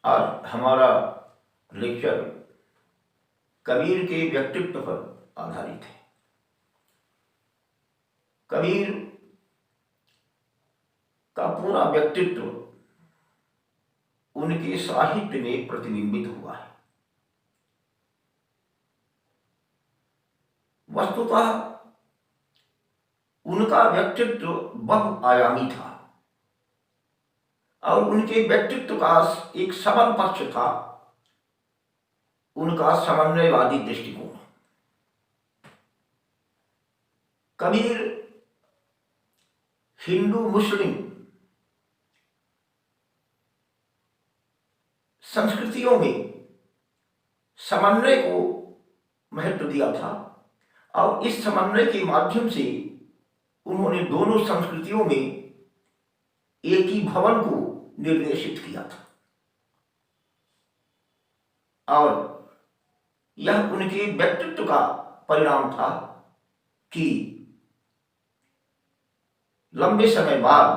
आज हमारा लेक्चर कबीर के व्यक्तित्व पर आधारित है। कबीर का पूरा व्यक्तित्व उनके साहित्य में प्रतिबिंबित हुआ है। वस्तुतः उनका व्यक्तित्व बहुआयामी था और उनके व्यक्तित्व का एक सबल पक्ष था उनका समन्वयवादी दृष्टिकोण। कबीर हिंदू मुस्लिम संस्कृतियों में समन्वय को महत्व दिया था और इस समन्वय के माध्यम से उन्होंने दोनों संस्कृतियों में एक ही भवन को निर्देशित किया था और यह उनके व्यक्तित्व का परिणाम था कि लंबे समय बाद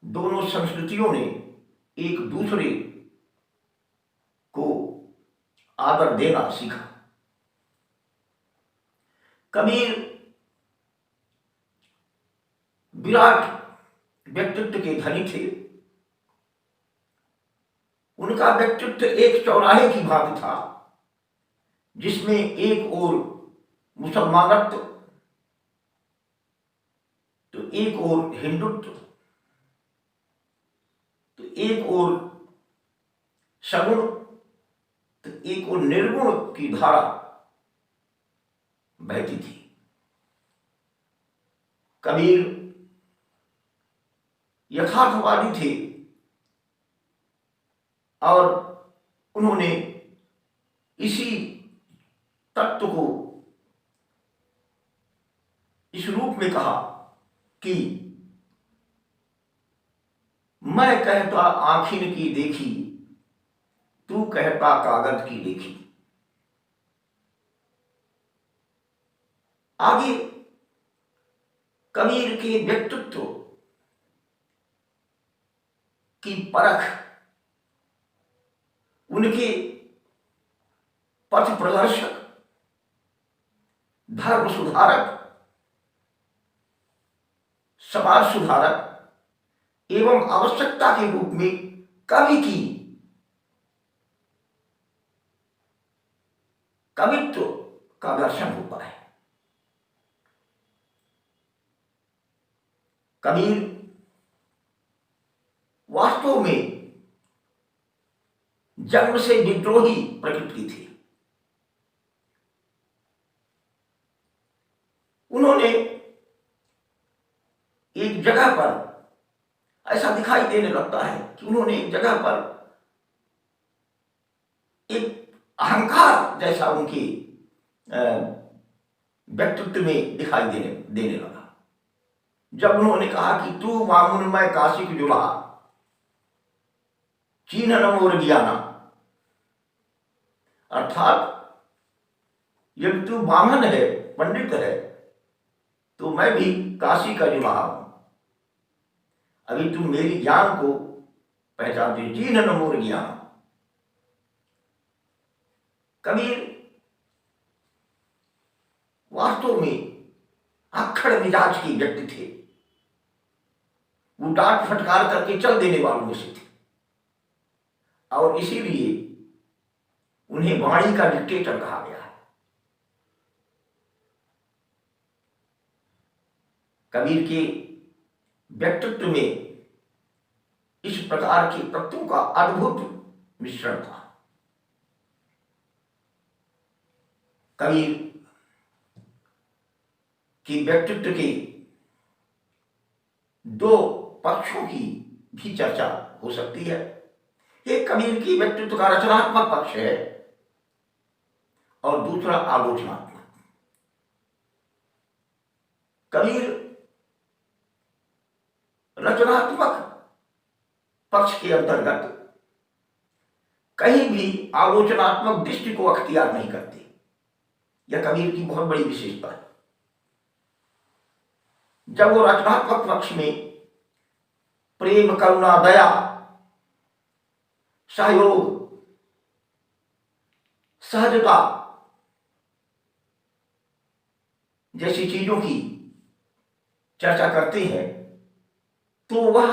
दोनों संस्कृतियों ने एक दूसरे को आदर देना सीखा। कबीर विराट व्यक्तित्व के धनी थे। उनका व्यक्तित्व एक चौराहे की भांति था जिसमें एक ओर मुसलमानत्व तो एक ओर हिंदुत्व तो एक ओर सगुण तो एक ओर निर्गुण की धारा बहती थी। कबीर यथार्थवादी थे और उन्होंने इसी तत्व को इस रूप में कहा कि मैं कहता आँखिन की देखी, तू कहता कागज की लेखी। आगे कबीर के व्यक्तित्व की परख उनके पथ प्रदर्शक, धर्म सुधारक, समाज सुधारक एवं आवश्यकता के रूप में कवि की कवित्व का दर्शन होता है। कबीर वास्तव में जन्म से विद्रोही प्रकृति थे। उन्होंने एक जगह पर ऐसा दिखाई देने लगता है कि उन्होंने एक जगह पर एक अहंकार जैसा उनके व्यक्तित्व में दिखाई देने लगा जब उन्होंने कहा कि तू मामुन मैं काशी की जुला चीन मोर ज्ञाना, अर्थात यदि तू ब्राह्मण है, पंडित है, तो मैं भी काशी का जुला हूं। अभी तुम मेरी ज्ञान को पहचानते, चीन मोर ज्ञान। कबीर वास्तव में अक्खड़ मिजाज के व्यक्ति थे। वो डांट फटकार करके चल देने वालों में से थे और इसीलिए उन्हें वाणी का डिक्टेटर कहा गया है। कबीर के व्यक्तित्व में इस प्रकार के तत्वों का अद्भुत मिश्रण था। कबीर के व्यक्तित्व के दो पक्षों की भी चर्चा हो सकती है। एक कबीर की व्यक्तित्व का रचनात्मक पक्ष है और दूसरा आलोचनात्मक। कबीर रचनात्मक पक्ष के अंतर्गत कहीं भी आलोचनात्मक दृष्टि को अख्तियार नहीं करते। यह कबीर की बहुत बड़ी विशेषता है। जब वो रचनात्मक पक्ष में प्रेम, करुणा, दया, सहयोग, सहजता जैसी चीजों की चर्चा करते हैं तो वह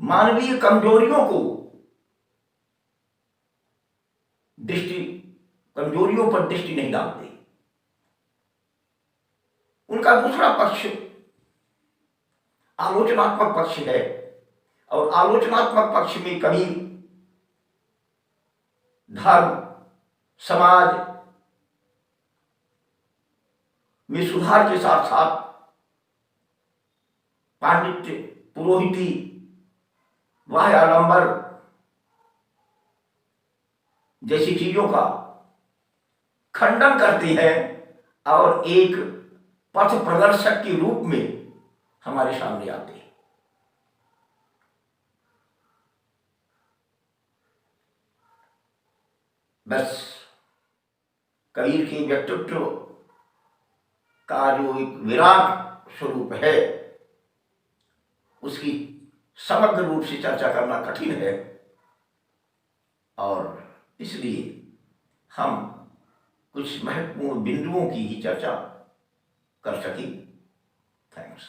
मानवीय कमजोरियों को कमजोरियों पर दृष्टि नहीं डालते। उनका दूसरा पक्ष आलोचनात्मक पक्ष है और आलोचनात्मक पक्ष में कभी धर्म, समाज में सुधार के साथ साथ पांडित्य, पुरोहिती, बाह्य आडंबर जैसी चीजों का खंडन करती है और एक पथ प्रदर्शक के रूप में हमारे सामने आते हैं। बस कबीर के व्यक्तित्व का जो एक विराट स्वरूप है उसकी समग्र रूप से चर्चा करना कठिन है और इसलिए हम कुछ महत्वपूर्ण बिंदुओं की ही चर्चा कर सकें। थैंक्स।